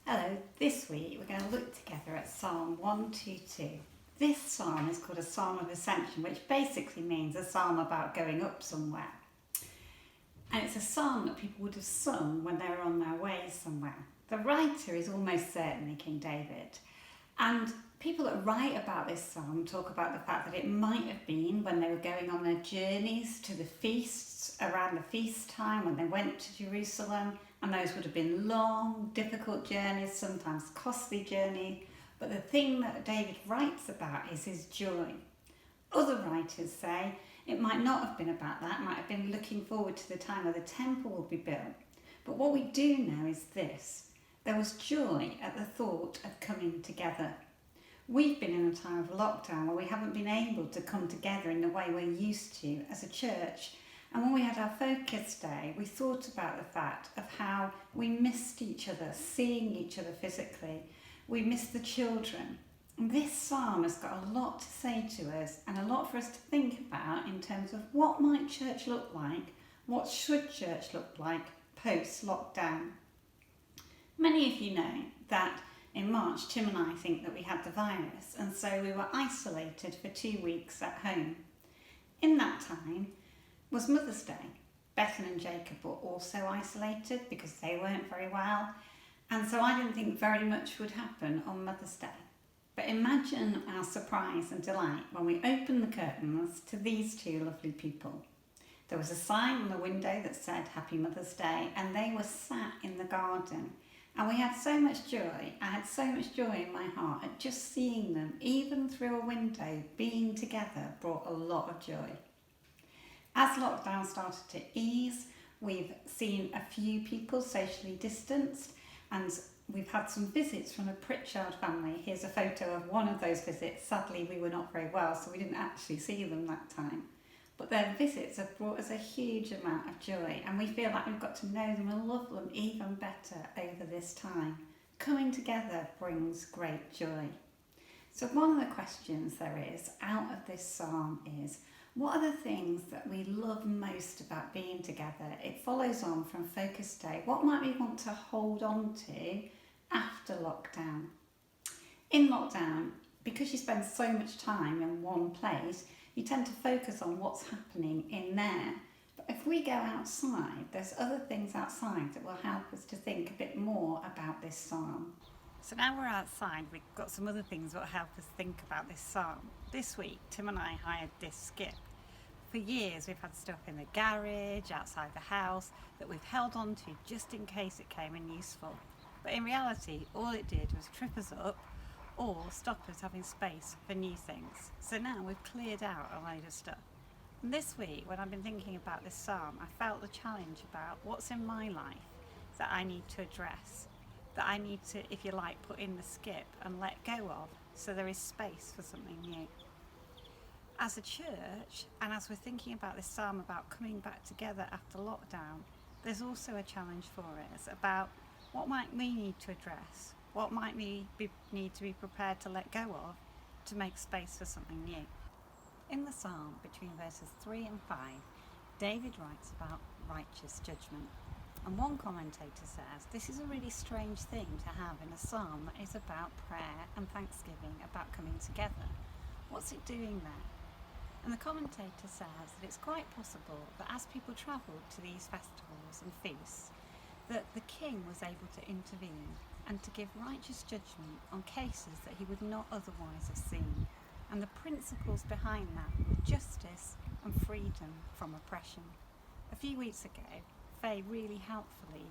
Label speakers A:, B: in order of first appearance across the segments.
A: Hello, this week we're going to look together at Psalm 122. This psalm is called a Psalm of Ascension, which basically means a psalm about going up somewhere. And it's a psalm that people would have sung when they were on their way somewhere. The writer is almost certainly King David. And people that write about this psalm talk about the fact that it might have been when they were going on their journeys to the feasts, around the feast time, when they went to Jerusalem, and those would have been long, difficult journeys, sometimes costly journeys. But the thing that David writes about is his joy. Other writers say it might not have been about that, it might have been looking forward to the time where the temple will be built. But what we do know is this: there was joy at the thought of coming together. We've been in a time of lockdown where we haven't been able to come together in the way we're used to as a church. And when we had our focus day, we thought about the fact of how we missed each other, seeing each other physically. We missed the children. And this psalm has got a lot to say to us and a lot for us to think about in terms of what might church look like, what should church look like post-lockdown. Many of you know that in March, Tim and I think that we had the virus, and so we were isolated for 2 weeks at home. In that time was Mother's Day. Bethan and Jacob were also isolated because they weren't very well, and so I didn't think very much would happen on Mother's Day. But imagine our surprise and delight when we opened the curtains to these two lovely people. There was a sign on the window that said Happy Mother's Day, and they were sat in the garden. And we had so much joy. I had so much joy in my heart at just seeing them, even through a window, being together brought a lot of joy. As lockdown started to ease, we've seen a few people socially distanced, and we've had some visits from a Pritchard family. Here's a photo of one of those visits. Sadly, we were not very well, so we didn't actually see them that time. But their visits have brought us a huge amount of joy, and we feel like we've got to know them and love them even better over this time. Coming together brings great joy. So one of the questions there is out of this psalm is, what are the things that we love most about being together? It follows on from Focus Day. What might we want to hold on to after lockdown? In lockdown, because you spend so much time in one place, you tend to focus on what's happening in there. But if we go outside, there's other things outside that will help us to think a bit more about this psalm. So now we're outside, we've got some other things that will help us think about this psalm. This week, Tim and I hired this skip. For years, we've had stuff in the garage, outside the house, that we've held on to just in case it came in useful. But in reality, all it did was trip us up or stop us having space for new things. So now we've cleared out a load of stuff. And this week, when I've been thinking about this psalm, I felt the challenge about what's in my life that I need to address, that I need to, if you like, put in the skip and let go of, so there is space for something new. As a church, and as we're thinking about this psalm about coming back together after lockdown, there's also a challenge for us about what might we need to address, what might we need to be prepared to let go of to make space for something new. In the psalm, between verses 3 and 5, David writes about righteous judgment. And one commentator says this is a really strange thing to have in a psalm that is about prayer and thanksgiving, about coming together. What's it doing there? And the commentator says that it's quite possible that as people travelled to these festivals and feasts, that the king was able to intervene and to give righteous judgment on cases that he would not otherwise have seen. And the principles behind that were justice and freedom from oppression. A few weeks ago, Faye really helpfully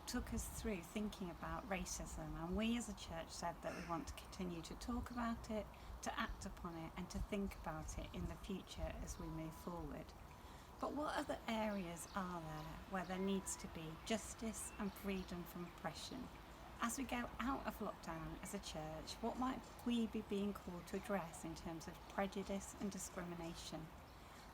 A: took us through thinking about racism, and we as a church said that we want to continue to talk about it, to act upon it, and to think about it in the future as we move forward. But what other areas are there where there needs to be justice and freedom from oppression? As we go out of lockdown as a church, what might we be being called to address in terms of prejudice and discrimination?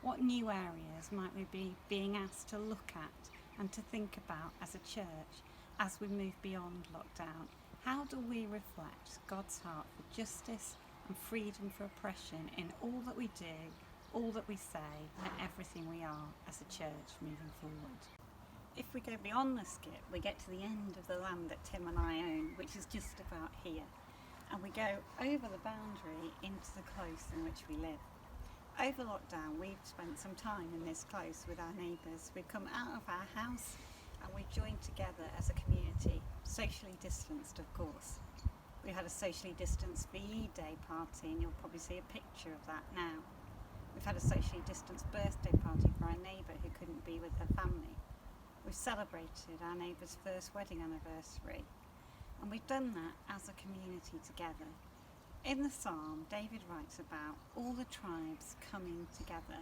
A: What new areas might we be being asked to look at and to think about as a church as we move beyond lockdown? How do we reflect God's heart for justice and freedom for oppression in all that we do, all that we say, and everything we are as a church moving forward? If we go beyond the skip, we get to the end of the land that Tim and I own, which is just about here. And we go over the boundary into the close in which we live. Over lockdown, we've spent some time in this close with our neighbours. We've come out of our house and we've joined together as a community, socially distanced of course. We had a socially distanced VE Day party, and you'll probably see a picture of that now. We've had a socially distanced birthday party for our neighbour who couldn't be with her family. We've celebrated our neighbour's first wedding anniversary, and we've done that as a community together. In the psalm, David writes about all the tribes coming together,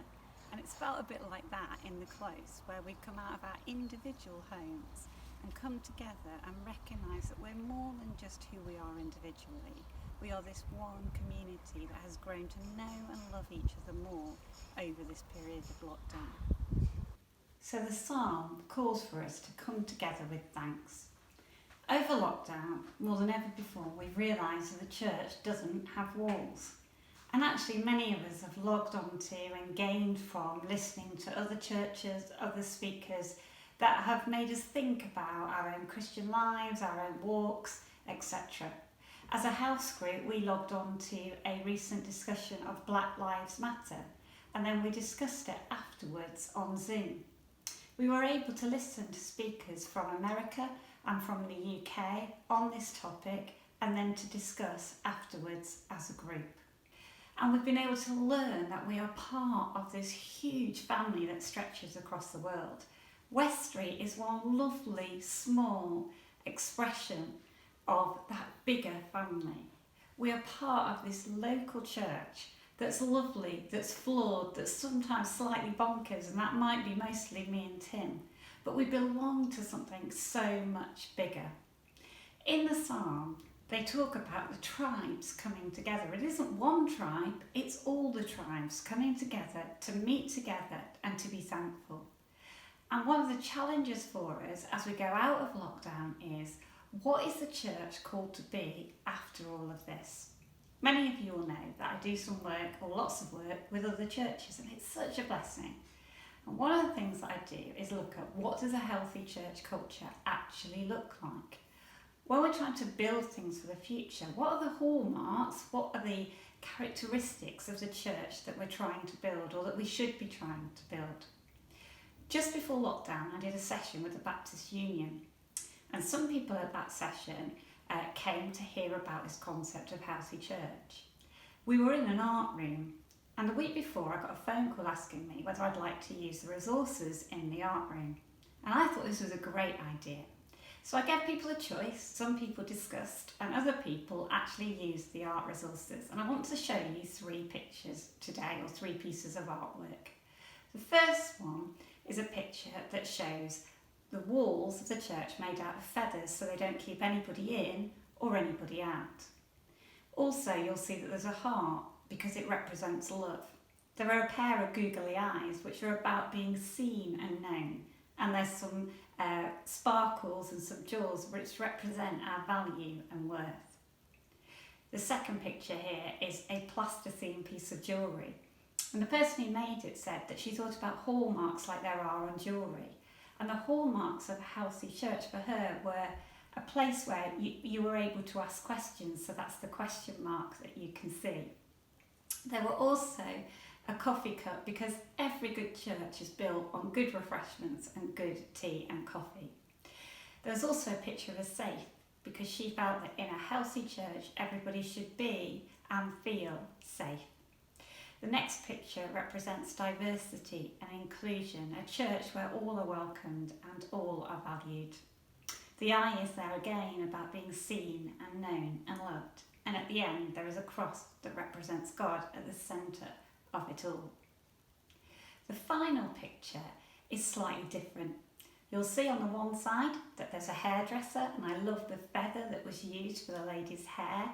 A: and it's felt a bit like that in the close, where we've come out of our individual homes and come together and recognise that we're more than just who we are individually. We are this one community that has grown to know and love each other more over this period of lockdown. So the psalm calls for us to come together with thanks. Over lockdown, more than ever before, we've realised that the church doesn't have walls. And actually many of us have logged on to and gained from listening to other churches, other speakers that have made us think about our own Christian lives, our own walks, etc. As a house group, we logged on to a recent discussion of Black Lives Matter, and then we discussed it afterwards on Zoom. We were able to listen to speakers from America and from the UK on this topic, and then to discuss afterwards as a group. And we've been able to learn that we are part of this huge family that stretches across the world. West Street is one lovely, small expression of that bigger family. We are part of this local church that's lovely, that's flawed, that's sometimes slightly bonkers, and that might be mostly me and Tim. But we belong to something so much bigger. In the psalm, they talk about the tribes coming together. It isn't one tribe, it's all the tribes coming together to meet together and to be thankful. And one of the challenges for us as we go out of lockdown is, what is the church called to be after all of this? Many of you will know that I do some work, or lots of work, with other churches, and it's such a blessing. And one of the things that I do is look at, what does a healthy church culture actually look like? When we're trying to build things for the future, what are the hallmarks, what are the characteristics of the church that we're trying to build, or that we should be trying to build? Just before lockdown, I did a session with the Baptist Union, and some people at that session came to hear about this concept of healthy church. We were in an art room, and the week before I got a phone call asking me whether I'd like to use the resources in the art room, and I thought this was a great idea. So I gave people a choice. Some people discussed, and other people actually used the art resources, and I want to show you 3 pictures today, or 3 pieces of artwork. The first one is a picture that shows the walls of the church made out of feathers, so they don't keep anybody in or anybody out. Also, you'll see that there's a heart because it represents love. There are a pair of googly eyes which are about being seen and known, and there's some sparkles and some jewels which represent our value and worth. The second picture here is a plasticine piece of jewellery, and the person who made it said that she thought about hallmarks like there are on jewellery, and the hallmarks of a healthy church for her were a place where you were able to ask questions, so that's the question mark that you can see. There were also a coffee cup, because every good church is built on good refreshments and good tea and coffee. There's also a picture of a safe, because she felt that in a healthy church everybody should be and feel safe. The next picture represents diversity and inclusion, a church where all are welcomed and all are valued. The eye is there again about being seen and known and loved, and at the end there is a cross that represents God at the centre of it all. The final picture is slightly different. You'll see on the one side that there's a hairdresser, and I love the feather that was used for the lady's hair.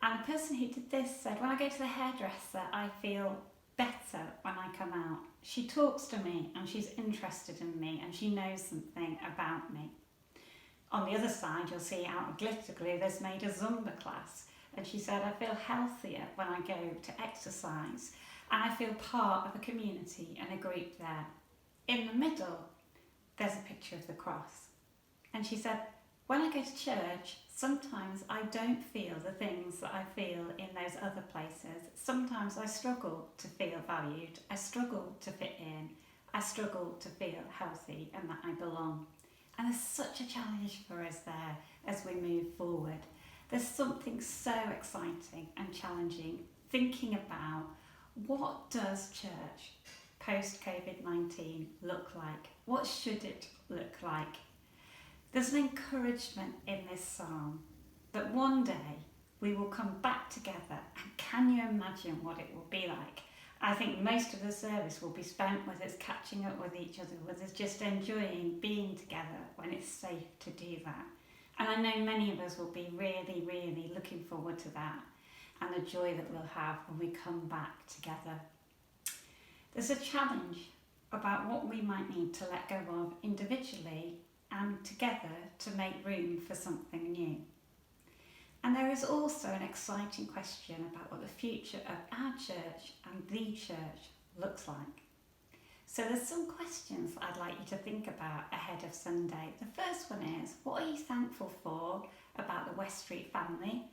A: And the person who did this said, when I go to the hairdresser, I feel better when I come out. She talks to me and she's interested in me and she knows something about me. On the other side, you'll see out of glitter glue, there's made a Zumba class. And she said, I feel healthier when I go to exercise, and I feel part of a community and a group there. In the middle, there's a picture of the cross. And she said, when I go to church, sometimes I don't feel the things that I feel in those other places. Sometimes I struggle to feel valued. I struggle to fit in. I struggle to feel healthy and that I belong. And there's such a challenge for us there as we move forward. There's something so exciting and challenging thinking about what does church post-COVID-19 look like? What should it look like? There's an encouragement in this psalm that one day we will come back together, and can you imagine what it will be like? I think most of the service will be spent with us catching up with each other, with us just enjoying being together when it's safe to do that. And I know many of us will be really, really looking forward to that and the joy that we'll have when we come back together. There's a challenge about what we might need to let go of individually and together to make room for something new. And there is also an exciting question about what the future of our church and the church looks like. So there's some questions I'd like you to think about ahead of Sunday. The first one is, what are you thankful for about the West Street family?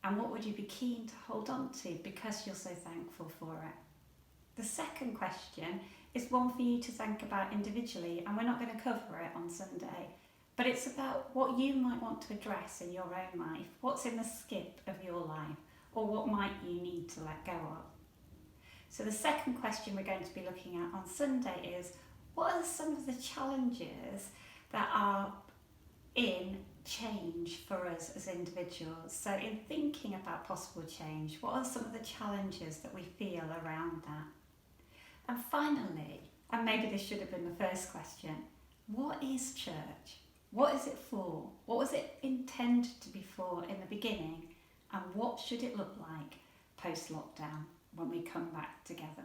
A: And what would you be keen to hold on to because you're so thankful for it? The second question is one for you to think about individually, and we're not going to cover it on Sunday, but it's about what you might want to address in your own life. What's in the skip of your life, or what might you need to let go of? So the second question we're going to be looking at on Sunday is, what are some of the challenges that are in change for us as individuals? So in thinking about possible change, what are some of the challenges that we feel around that? And finally, and maybe this should have been the first question, what is church? What is it for? What was it intended to be for in the beginning? And what should it look like post-lockdown when we come back together?